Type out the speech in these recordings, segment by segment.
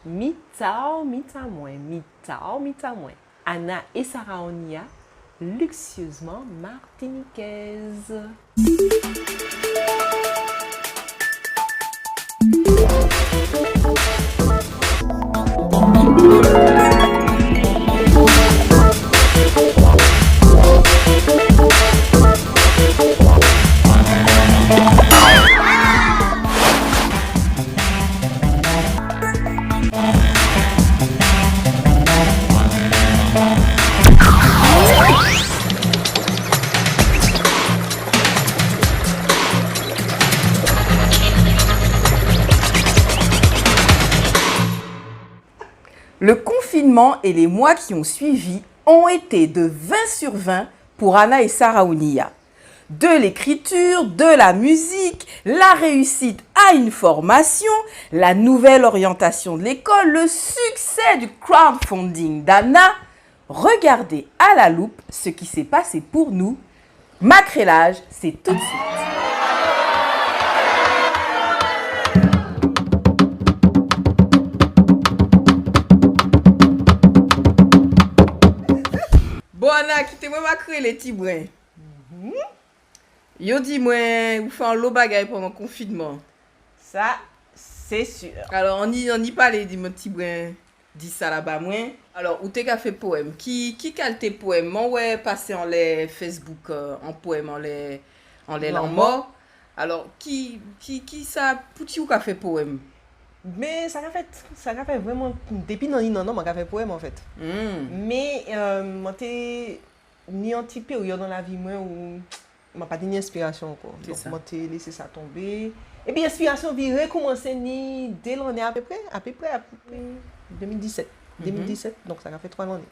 Mitao, moins. Anna et Sarah Onia, luxueusement martiniquaises. Le confinement et les mois qui ont suivi ont été de 20 sur 20 pour Anna et Sarah Ounia. De l'écriture, de la musique, la réussite à une formation, la nouvelle orientation de l'école, le succès du crowdfunding d'Anna. Regardez à la loupe ce qui s'est passé pour nous. Macrélage, c'est tout de suite. Bon, Anna, quittez-moi macré les petits brins. Yo dis-moi, vous faites un lot bagaille pendant le confinement. Ça, c'est sûr. Alors, on y parle, dit mon petit brin, dit ça là-bas, moi. Alors, où t'es qu'à fait poème? Qui cale tes poèmes? Moi, ouais, passé en les Facebook, en poème, en les langues morts. Alors, qui ça, pouti ou qu'a fait poème? Mais ça a fait vraiment depuis non, moi fait poème en fait. Mais moi t'ai ni un petit période dans la vie moi où m'a pas donné inspiration quoi. Donc moi t'ai laissé ça tomber. Et puis l'inspiration vient recommencer ni dès l'année à peu près 2017. 2017 donc ça a fait 3 années.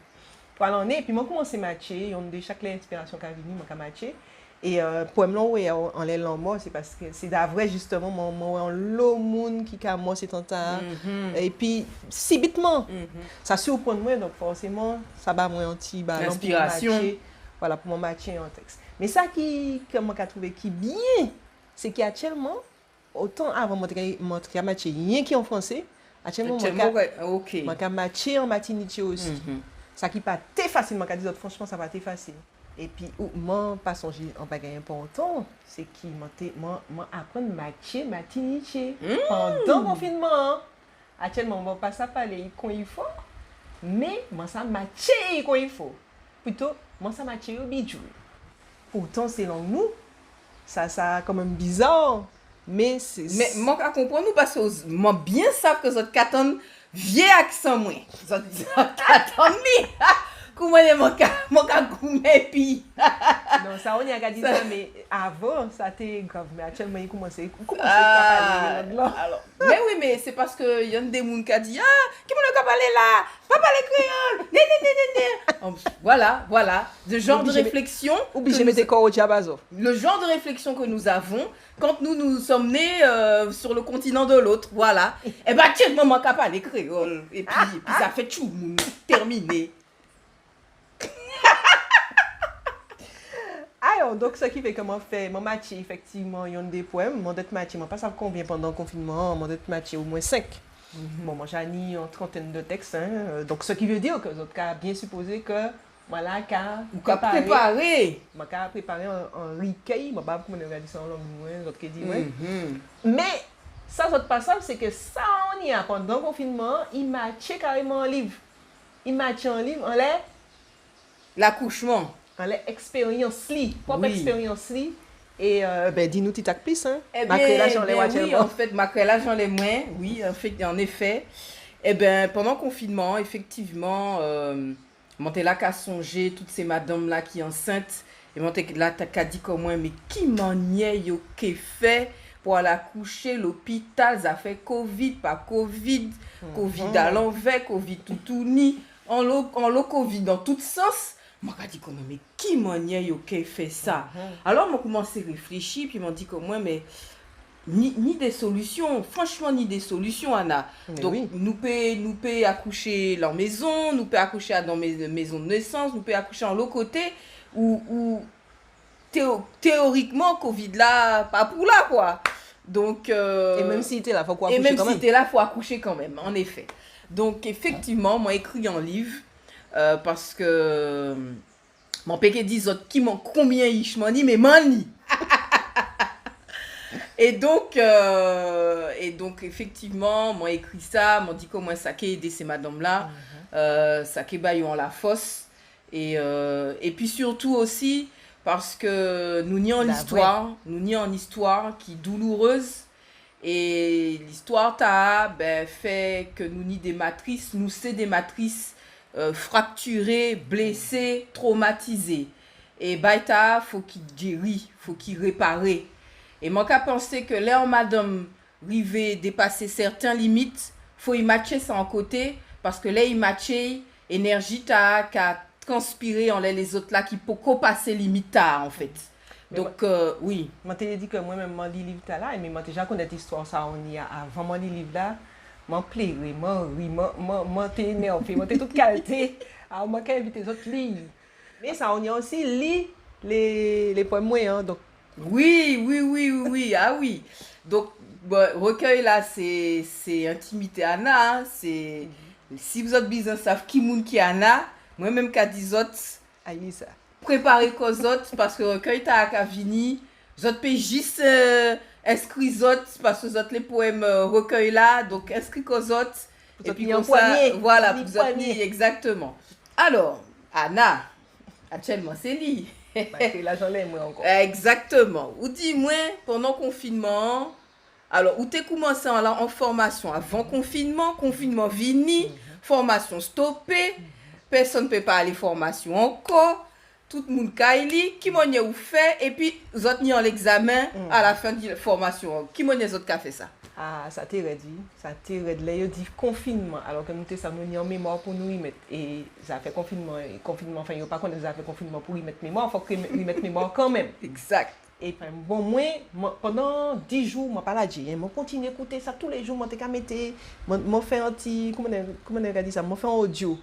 3 années et puis moi commencé matcher, on de chaque inspiration qui a venu moi matcher. Et poème là ouais en les langues c'est parce que c'est d'avril justement moi en l'eau monde qui a moi c'est tant et puis subitement ça surprend moi donc forcément ça bat moi un petit ballon l'inspiration voilà pour moi matcher un texte mais ça qui que moi qu'a trouvé qui bien c'est qu'actuellement autant avant moi qu'a matché rien qui en français actuellement moi qu'a matché en matiniché aussi ça qui pas très facilement qu'a dit franchement ça va très facile. Et puis, moi, pas songer en bagage important, c'est qu'il m'a appris à matcher matiniché pendant le confinement. Actuellement, on va pas ça parler quand il faut, mais moi, ça matcher quand il faut. Plutôt, moi, ça matcher au bidou. Pourtant, c'est dans nous, ça quand même bizarre, mais c'est... Mais moi, je comprends nous parce que moi, bien savent que votre caton vieux accent, moi. Votre caton, comment est mon gourmet puis non ça on y a dit ça mais avant ça était grave mais actuellement il commence à parler alors mais oui mais c'est parce que il y a des gens qui dit qui me le parler là pas parler créole voilà le genre de réflexion obligé mettre corps au diabazo le genre de réflexion que nous avons quand nous sommes nés sur le continent de l'autre voilà et ben tiens maman qui parler créole et puis ça fait tout terminé. Alors, donc, ce qui fait que moi, mon match, effectivement, il y a des poèmes. Mon dette match, moi, pas ça combien pendant le confinement. Mon dette match, au moins 5. Bon, moi, j'ai mis une trentaine de textes. Donc, ce qui veut dire que les autres cas bien supposé que, voilà, qu'à préparer. Moi, qu'à préparer un recueil. Moi, pas comment on a dit ça en langue, les autres qui disent, ouais. Mais, ça, autre passage, c'est que ça, on y a pendant le confinement, il matchait carrément un livre. Il matchait un livre, on l'a. L'accouchement. L'expérience propre expérience et dis-nous petit tac plus oui en fait macrélage en les moins oui en effet et ben pendant le confinement effectivement monter là qu'à songer toutes ces madames là qui enceintes et monter là t'as dit comme moi mais qui maniait yo qui fait pour aller accoucher l'hôpital ça fait covid pas covid covid à l'envers covid tout ni en l'eau covid dans tout sens. Moi, je dis, mais qui m'a fait ça? Alors, moi, commencé à réfléchir, puis m'ont dit, moi, mais ni des solutions, franchement, ni des solutions, Anna. Mais donc, oui. nous pouvons accoucher dans la maison, nous pouvons accoucher dans la maison de naissance, nous pouvons accoucher en l'autre côté, ou théoriquement, Covid là, pas pour là, quoi. Donc, et même si tu es là, il faut accoucher quand même. Et même si tu es là, il faut accoucher quand même, en effet. Donc, effectivement, moi, écrit un livre parce que mon péché dit qui m'ont combien ich m'en dit, mais m'en et donc, effectivement, moi, écrit ça, m'ont dit comment ça a aidé ces madames-là, ça a baillé en la fosse. Et puis surtout aussi, parce que nous n'y en histoire qui est douloureuse. Et l'histoire fait que nous n'y des matrices, nous c'est des matrices fracturées, blessées, traumatisées. Et baïta, faut qu'il guérit, faut qu'il répare. Et moi, qu'à penser que là, madame, rivé dépasser certaines limites, faut y matcher ça en côté, parce que là, y matcher, énergie qu'à transpirer en les autres là, qui peut passer limite en fait. Donc, oui. Moi, t'ai dit que moi-même, moi, lis livre là, mais moi, déjà connais l'histoire ça, on y a avant, moi, lis livre là, moi, plairais, moi, t'es énervé, moi, t'es toute qualité. Alors, moi, quand invite les autres lire. Mais ça, on y a aussi lit les poèmes moyens, donc. Oui, ah oui. Donc, recueil là, c'est intimité Anna, c'est si vous êtes besoin savent qui moun qui Anna, moi-même qu'à 10 autres, aïe ça. Préparer qu'aux autres parce que recueil t'as à venir, autres pays juste inscrit autres parce que autres les poèmes recueil là, donc inscrit qu'aux autres et puis comme ça, voilà, vous autres exactement. Alors, Anna, actuellement c'est lui. Là j'en ai moi encore. Exactement. Ou dis-moi pendant confinement, alors où t'es commencé en formation avant confinement fini, formation stoppée, personne ne peut pas aller formation encore. Tout le monde qui m'a ou fait et puis vous autres en l'examen à la fin de la formation. Qui m'a autres qui a fait ça? Ah, ça t'est redit. Ça t'est redit. Là, il dit confinement. Alors que nous sommes en mémoire pour nous y mettre. Et ça fait confinement. Enfin, il n'y a pas qu'on a fait confinement pour y mettre mémoire. Il faut y mettre mémoire quand même. Exact. Et puis, bon, moi, pendant 10 jours, je ne pas la dire. Je continue à écouter ça tous les jours. Je fais un petit. Comment on a dit ça? Je fais un audio.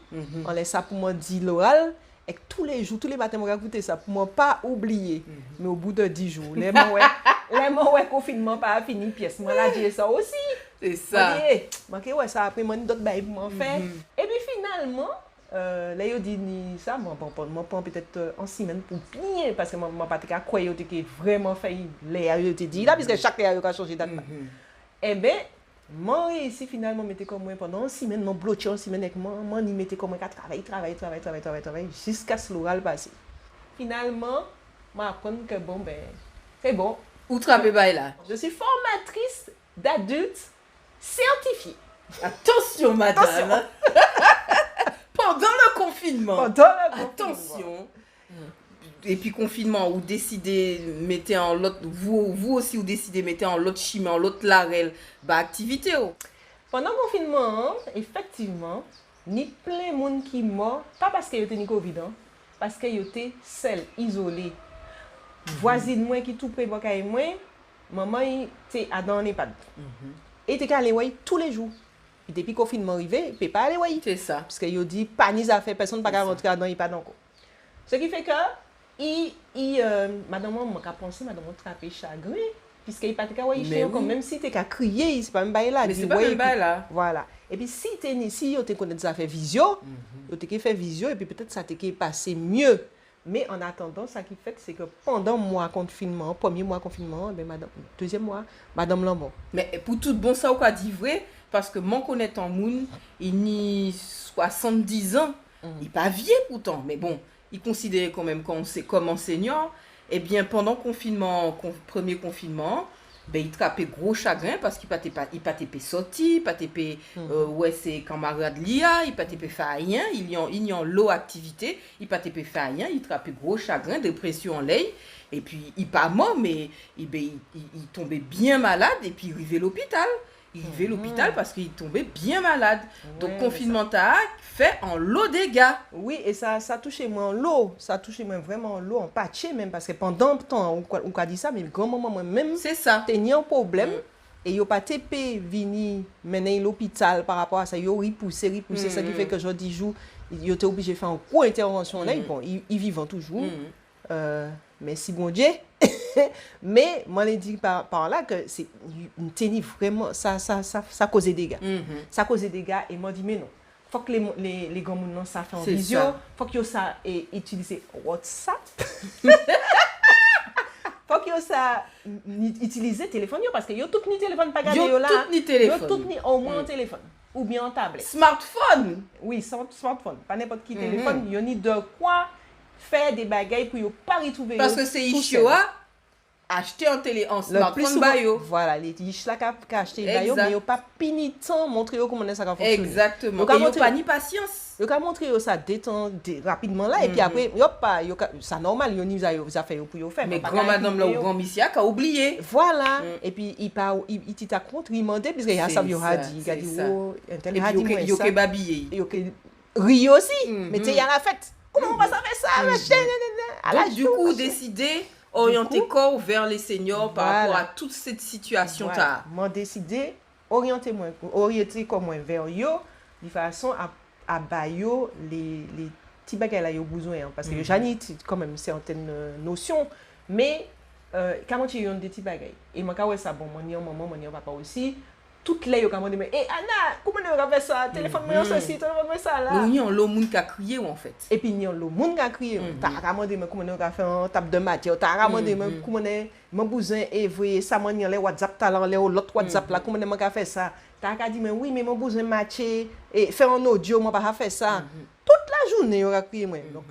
On laisse ça pour moi dire l'oral. Et tous les jours, tous les matins, je écouter ça pour ne pas oublier. Mais au bout de 10 jours, les confinement pas fini, pièce. Moi, là, j'ai ça aussi. C'est ça. Ouais, ça après, moi, d'autres bails pour m'en faire. Et puis finalement, là, il dit ça, moi, prends peut-être en semaine pour bien, parce que moi, pas te croire que vraiment fait les te dit là, puisque chaque léa a changé date. Eh bien, moi, réussi finalement, mettais comme moi pendant une semaine, mon bloqué en semaine avec moi, il mettait comme moi qu'à travailler, jusqu'à ce l'oral passé. Finalement, moi, apprendre que bon, ben, c'est bon. Où travaillez là? Je suis formatrice d'adultes certifiée. Attention, madame. Attention. Pendant le confinement. Attention. Et puis confinement, vous décidez mettez en l'autre, vous aussi vous décidez mettez en l'autre chemin, en l'autre larel, activité. Pendant le confinement, effectivement, ni plein de monde qui mort, pas parce qu'il y a ni Covid, parce qu'il y a seul, isolé. Voisine moi qui tout près de moi, maman était à dans l'EHPAD. Et tu allé voir tous les jours. Et depuis le confinement arrivé, il ne peut pas aller voir. C'est ça. Parce qu'il dit pas ni affaire, personne ne peut pas rentrer dans l'EHPAD encore. Ce qui fait que madame m'a pensé madame attrapé chagrin puisqu'il pas te voir chez comme même si tu as crié, c'est pas même bail là. Mais c'est pas même bail là. Voilà. Et puis si tu connais ça fait visio, tu fait visio et puis peut-être ça t'est passé mieux. Mais en attendant, ça qui fait, c'est que pendant mois confinement, premier mois confinement, ben madame, deuxième mois, madame Lambon. Mais pour tout bon ça, on a dit vrai, parce que mon connaissant moun, il n'y 70 ans, il pas vieux pourtant, mais bon, il considérait quand même comme enseignant. Et bien pendant confinement, premier confinement, ben il trappait gros chagrin parce qu'il pas sorti, pas ouais c'est camarade lia, il pas faire rien, il y a l'eau activité, il pas faire rien, il trappait gros chagrin, dépression en l'air et puis il pas mort mais il tombait bien malade et puis il arrivait à l'hôpital. Il vivait à l'hôpital parce qu'il tombait bien malade. Donc, confinement fait en lot dégâts. Oui, et ça touchait moi en lot. Ça touchait moi vraiment en lot, en patché même. Parce que pendant le temps, on a dit ça, mais grand-maman moi-même, c'est ça. Tenait un problème. Et il n'y a pas TP vini mener l'hôpital par rapport à ça. Il a repoussé. Ça qui fait que je dis jour, il était obligé de faire une grosse intervention là. Bon, ils vivent toujours. Merci bon Dieu. Mais moi je dis par là que c'est une tenue vraiment ça cause des dégâts. Ça cause des dégâts et moi dis mais non. Faut que les grands monde ça fait en visio, faut que ça et utiliser WhatsApp. Faut que ça utiliser téléphone parce que yo tout ni téléphone pas garder yo là. Yo tout ni au moins en téléphone ou bien en tablette. Smartphone. Oui, smartphone, pas n'importe qui téléphone, yo ni de quoi faire des bagailles pour yo pas retrouver. Parce que c'est Ishioa acheter en smartphone ba yo. Voilà, les Ish là qu'a acheter ba yo mais yo pas pini temps montrer yo comment ça va fonctionner. Exactement. Et yo pas ni patience. Yo ka montrer yo ça rapidement là et puis après yo ça normal yo ni ça fait pour yo faire mais grand madame là ou grand monsieur a oublié. Voilà et puis il t'a contremanté parce qu'il y a ça yo a dit un tel a dit moi ça. Yo ke babiller. Yo ke ri aussi mais tu y a la fête. Comment on va faire ça machin. Donc du coup décider orienter corps vers les seniors par rapport à toute cette situation là. Moi décider orienter comme moi vers yo de façon à bayo les petits bagages là yo besoin parce que j'en quand même certaines notions mais comment tu yon des petits bagages et moi quand ça bon mon maman mon papa aussi toutes les yo comment dire mais Anna comment on va faire ça téléphone moi ceci téléphone moi ça là nous on le monde qui a crié en fait et puis nous le monde qui a crié t'as demandé mais comment on va faire un table de matière t'as demandé mais comment mon besoin et voyer ça moi les WhatsApp talent les l'autre WhatsApp là comment on va faire ça t'as dit mais oui mais mon besoin matcher et faire un audio moi pas faire ça toute la journée on a crié moi donc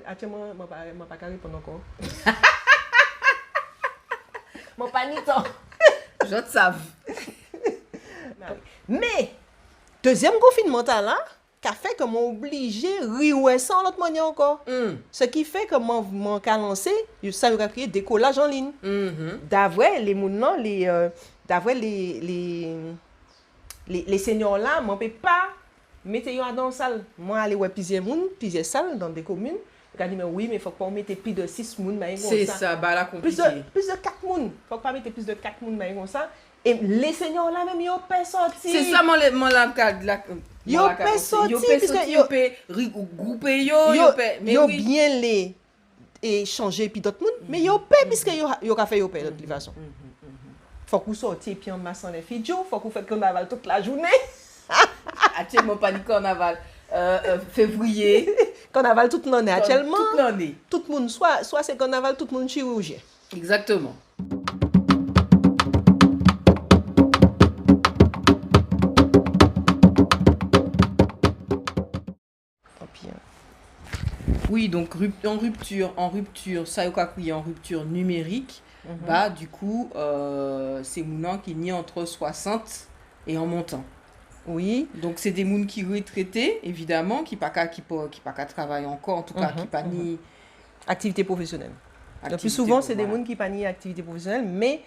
actuellement moi pas répondre encore mon pas ni temps je te savais. Mais deuxième confinement là qui a fait que m'ont obligé riouer sans l'autre manière encore. Ce qui fait que mon cas lancé ça a créé décollage en ligne. D'après les mounons d'après les seniors là m'on peut pas mettre yo dans salle. Moi aller ouais plusieurs salles dans des communes. J'ai dit mais oui mais faut pas mettre plus de 6 moun mais c'est ça bah la compliqué. Plus de 4 moun. Faut pas mettre plus de 4 moun mais comme ça. Et les seniors là même yo peut sortir. C'est ça mon la yo peut sortir puisque yo peut regrouper yo bien les échanger puis d'autres monde mais yo peut puisque yo ka fait yo peut de toute façon. Faut qu'on sortir puis en masse en les filles, faut qu'on fait carnaval toute la journée. Actuellement pas du carnaval février, carnaval toute l'année actuellement. Toute l'année. Tout le monde soit c'est carnaval tout le monde chirurgien. Exactement. Oui, donc en rupture, ça y en rupture numérique, bah du coup, c'est mounans qui n'y entre 60 et en montant. Oui. Donc c'est des mounans qui retraités, évidemment, qui pas travailler encore, en tout cas, qui pas ni activité professionnelle. Le plus souvent, c'est des mounans qui pas ni activité professionnelle, mais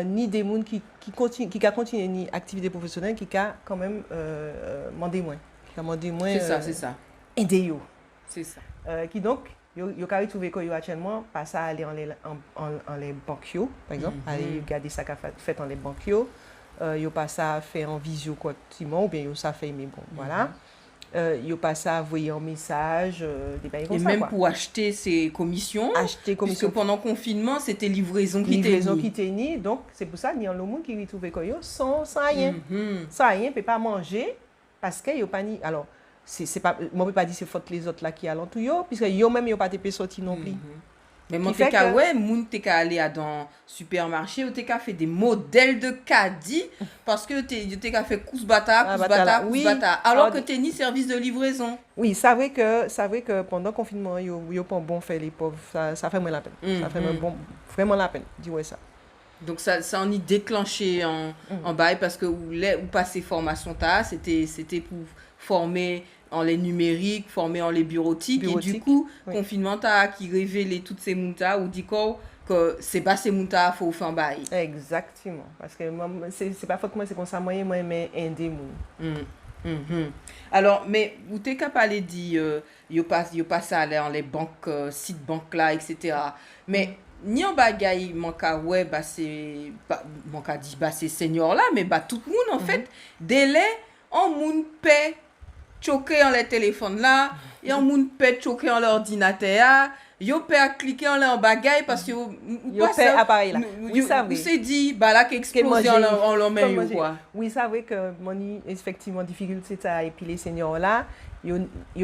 ni des mounans qui continuent ni activité professionnelle, qui a quand même demandé moins. C'est ça. Aider yo. C'est ça. Qui donc yo ka retrouver que yo actuellement pas ça aller en les banques par exemple aller regarder ça qu'a fait en les banques yo pas ça faire en visio quotidiennement ou bien yo ça fait mais bon voilà yo pas ça envoyer un message des bails comme ça et même pour acheter ses commissions parce que pendant confinement c'était livraison qui tenait donc c'est pour ça il y a le monde qui retrouver que yo sans rien peut pas manger parce que yo pas ni alors c'est pas moi peut pas dire c'est faute les autres là qui alentour yo puisque yo même yo pas été sorti non plus. Mais mon TK ouais moun TK aller dans supermarché ou TK fait des modèles de caddie parce que TK fait cousbata alors que t'es ni service de livraison. Oui, c'est vrai que pendant le confinement yo pas bon faire les pauvres ça fait moins la peine. Ça fait vraiment la peine dis-moi ça. Donc ça en est déclenché en bail parce que ou passer formation c'était pour former en les numériques, former en les bureautiques. Et du coup, confinement qui révélait toutes ces moutas ou dit que c'est pas ces moutas faut faire un bail. Exactement. Parce que moi, c'est pas faute moi, c'est comme ça, moi, mais aider moun. Alors, mais vous t'es capable de dire, yo passe à aller en les banques, sites banques là, etc. Mais, ni en bagaille, mon cas, ouais, bah c'est, mon cas dit, bah c'est senior là, mais bah tout le monde, en fait, délai, en moun paie, choqué en les téléphones là, et en moun paie choqué en l'ordinateur, yo peut cliquer en bagaille parce que yo peut appareil là. Oui, ça vous s'est dit bah là qu'exploser en l'homme quoi. Oui, ça vrai que mon effectivement difficulté ça et puis les seniors là, yo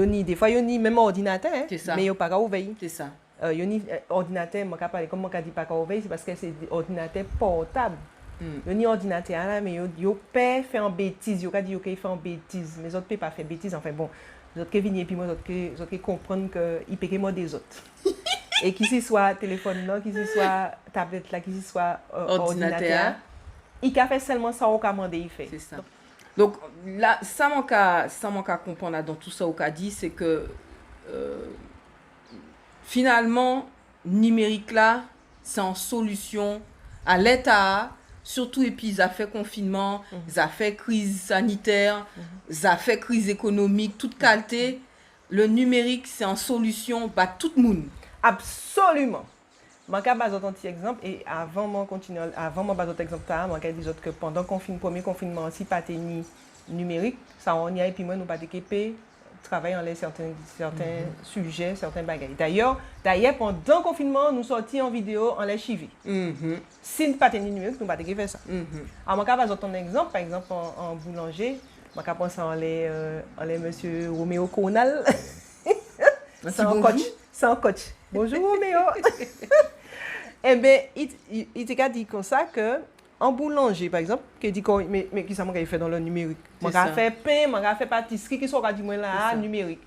ni des fois yo ni même ordinateur mais yo pas ouvert. C'est ça. Yo ni ordinateur, moi parler comme moi dit pas ouvert, c'est parce que c'est ordinateur portable. Yo ni ordinateur là mais yo peut faire en bêtise, yo dit yo fait en bêtise, mais autres peut pas faire bêtise enfin bon. Les autres qui viennent et puis moi les autres qui comprennent que ils paient moi des autres. Et qui ce soit téléphone là, qui ce soit tablette là, qui ce soit ordinateur, il a fait seulement ça au commandé il fait. C'est ça. Donc là ça manque à comprendre là, dans tout ça au qu'a dit c'est que finalement numérique là c'est en solution à l'état. Surtout, et puis, ça fait confinement, ça fait crise sanitaire, ça fait crise économique, toute qualité. Le numérique, c'est en solution pour tout le monde. Absolument. Je vais vous donner un petit exemple. Et avant de continuer, avant de vous donner un exemple, je vais dire que pendant le premier confinement, si pas de numérique, ça on y a et puis moi, nous pas de travailler en certains sujets, certains bagages. D'ailleurs, pendant le confinement, nous sortions en vidéo en les chivi. Si nous pas de numérique, nous pas de faire ça. Alors, je vais vous donner un exemple. Par exemple, en boulanger, je vais penser en les monsieur Roméo Conal. C'est un coach. Bonjour Roméo. Eh bien, il t'a dit comme ça que en boulanger, par exemple, qui dit mais qui ça m'a fait dans le numérique. Moi j'ai fait pain, moi j'ai fait pâtisserie qui sont dit moi là numérique.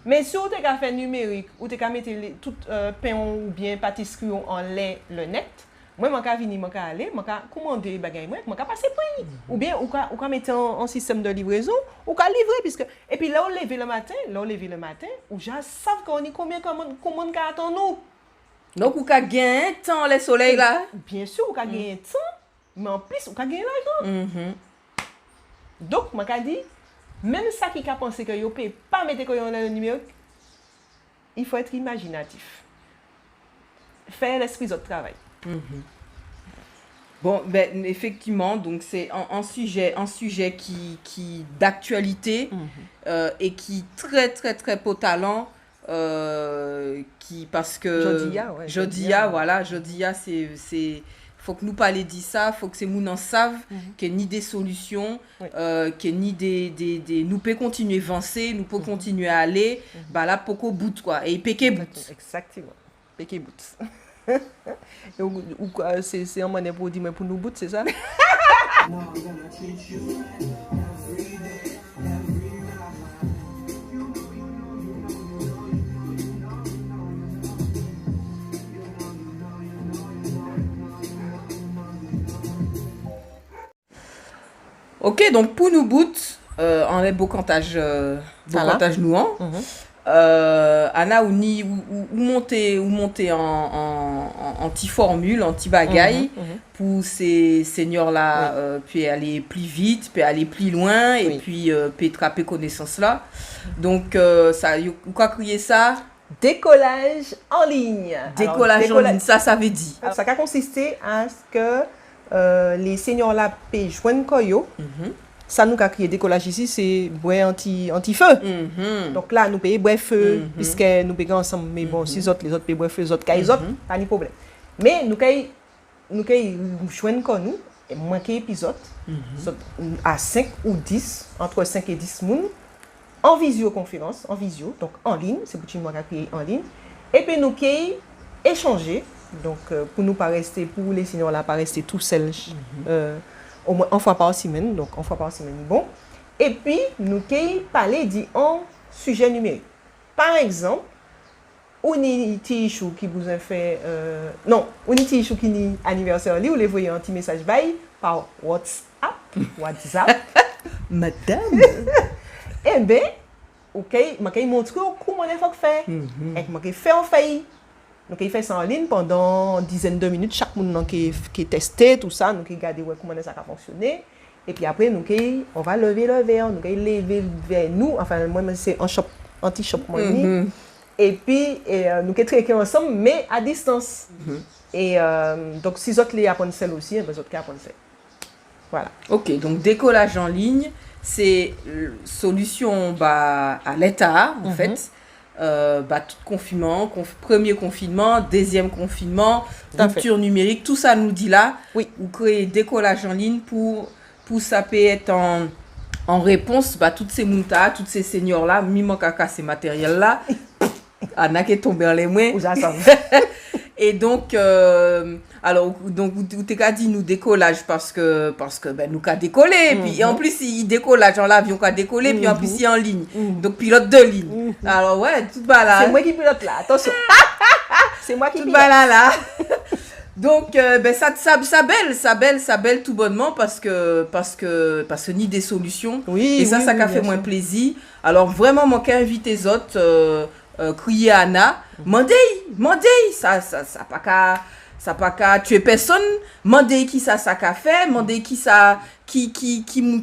Mais si on t'a fait numérique ou t'as mettre tout pain ou bien pâtisserie en le net, moi j'ai venir moi aller, moi commander bagay moi passer prix ou bien ou mettre en système de livraison ou livrer puisque et puis là on lever le matin, ou já savent qu'on y combien comment attend nous. Donc ou ka gagner temps le soleil là. Bien sûr ou ka gagner temps. Mais en plus, on a gagné l'argent. Donc, je dis, même ça qui a pensé que vous ne pouvez pas mettre le numérique, il faut être imaginatif. Faire l'esprit de travail. Bon, ben, effectivement, donc c'est un sujet qui d'actualité et qui très, très, très potalant. Qui, parce que Jodia, c'est faut que nous parler de ça, faut que ces gens savent qu'il n'y a ni des solutions, qu'il n'y a des nous peut continuer à avancer, nous peut continuer à aller, bah là pour qu'au bout quoi, et péquer bout. Exactement, péquer bout. C'est un moyen pour dire mais pour nous bout, c'est ça? Ok, donc pour nous bout, on est beau cantage nous Anna ou monter en petit formule, en petit bagaille pour ces seniors là puis aller plus vite, puis aller plus loin et puis puis attraper connaissance là. Donc ça ou quoi crier ça? Décollage en ligne. Décollage en ligne, ça veut dire. Ça a consisté à ce que les seniors là peuvent joindre Koyo. Ça nous a créé décollage ici, c'est bois anti-feu. Donc là, nous payons bois feu, puisque nous payons ensemble. Mais bon, si les autres payent bois feu, les autres payent pas de problème. Mais nous payons joindre nous, et moins qu'un épisode, à 5 ou 10, entre 5 et 10 personnes, en visioconférence, donc en ligne, c'est pour nous créer en ligne. Et puis nous payons échanger. Donc, pour nous pas rester, pour les seniors là, pas rester tout seuls, au moins une fois par semaine, donc une fois par semaine, bon. Et puis, nous parler d'un sujet numérique. Par exemple, on a Tichou qui vous a fait, non, on a Tichou qui est anniversaire, ou les voyez un petit message par WhatsApp. Madame. Eh bien, ok, je vais montrer comment il faut faire. Et je vais faire en failli. Donc, il fait ça en ligne pendant une dizaine de minutes. Chaque monde qui testé tout ça, nous regardons comment ça va fonctionner. Et puis après, on va lever le verre. Nous lever le verre. Nous, enfin, moi, c'est un shop, anti-shop. Et puis, nous traquons ensemble, mais à distance. Et donc, si les autres les apprennent celle aussi, les autres qui apprennent celle. Voilà. Ok, donc décollage en ligne, c'est solution à l'état, en fait. tout confinement, premier confinement, deuxième confinement, rupture numérique, tout ça nous dit là. Oui. Ou créer décollage en ligne pour ça peut être en réponse toutes ces moutas, tous ces seniors là, mimant caca ces matériels là. Anna qui est tombé en les mains. Et donc vous t'as dit nous décollage parce que nous qu'a décoller puis et en plus il décollage en l'avion qu'a décoller puis en plus il est en ligne. Donc pilote de ligne. Alors ouais, tout là. C'est moi qui pilote là. Attention. C'est moi qui pilote. Tout là. Donc ça belle tout bonnement parce que ni des solutions. Oui, et ça qu'a fait moins plaisir. Alors vraiment mon cœur invite les autres crier Anna, mandez ça pas qu'à tuer personne, mandez qui ça qu'a fait, mandez qui m'en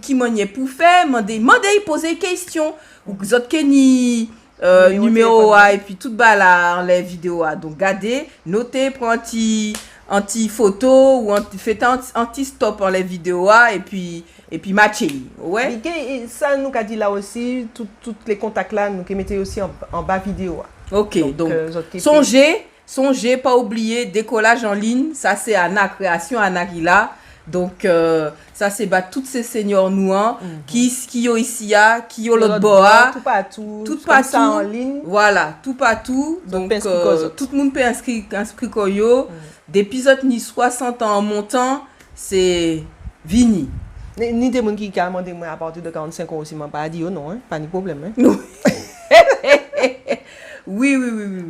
pour faire, mandez poser question ou vous autres ni numéro et puis tout là les vidéos donc gardez, notez, prenez anti photo ou faites anti stop en les vidéos et puis matcher. Ouais. Et ça nous a dit là aussi tous les contacts là nous qui mettez aussi en bas vidéo. OK, donc songez pas oublier décollage en ligne, ça c'est Anna création Anna qui là. Donc ça c'est toutes ces seniors nous qui yo ici qui yo l'autre bois tout partout en ligne. Voilà, tout partout. Donc tout le monde peut inscrire koyo. D'épisode ni 60 ans en montant, c'est vini. Ni des gens qui ont demandé à partir de 45 ans aussi, m'a pas dit non, pas de problème. Oui.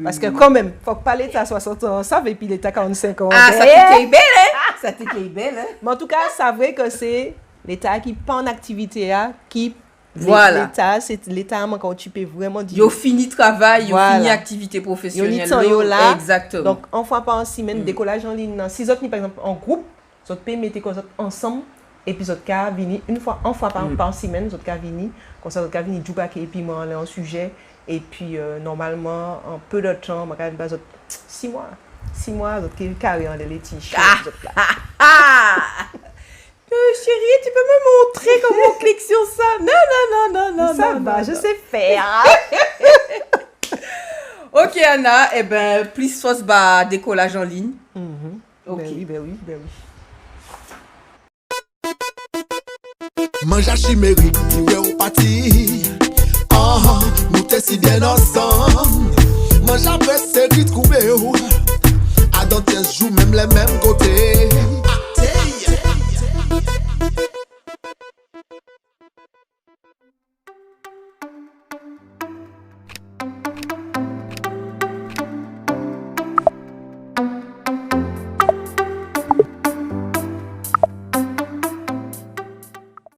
Parce que quand même, faut pas l'État 60 ans, ça et puis l'État 45 ans. Ah, ça t'est belle, hein? Ça t'est belle, hein? Mais en tout cas, ça vrai que c'est l'État qui pas en activité qui voilà. L'État, c'est l'État quand tu peux vraiment dire. Yo fini travail, yo fini activité professionnelle. Yo là. Exactement. Donc, une fois par semaine, décollage en ligne. Si vous êtes par exemple en groupe, vous pouvez mettre ensemble. Épisode K vini une fois par semaine vous êtes vini comme ça vous êtes vini jouer et puis moi un sujet et puis normalement en peu de temps moi quand 6 mois vous êtes carré en les t-shirts chérie, tu peux me montrer comment on clique sur ça? Non. Ça va, je sais faire. OK Anna, plus force décollage en ligne. OK. Ben oui. Manja chimérique, ouais au parti. Nous t'es si bien ensemble. Manja après c'est vite coupé. À dans 15 jours même les mêmes côtés.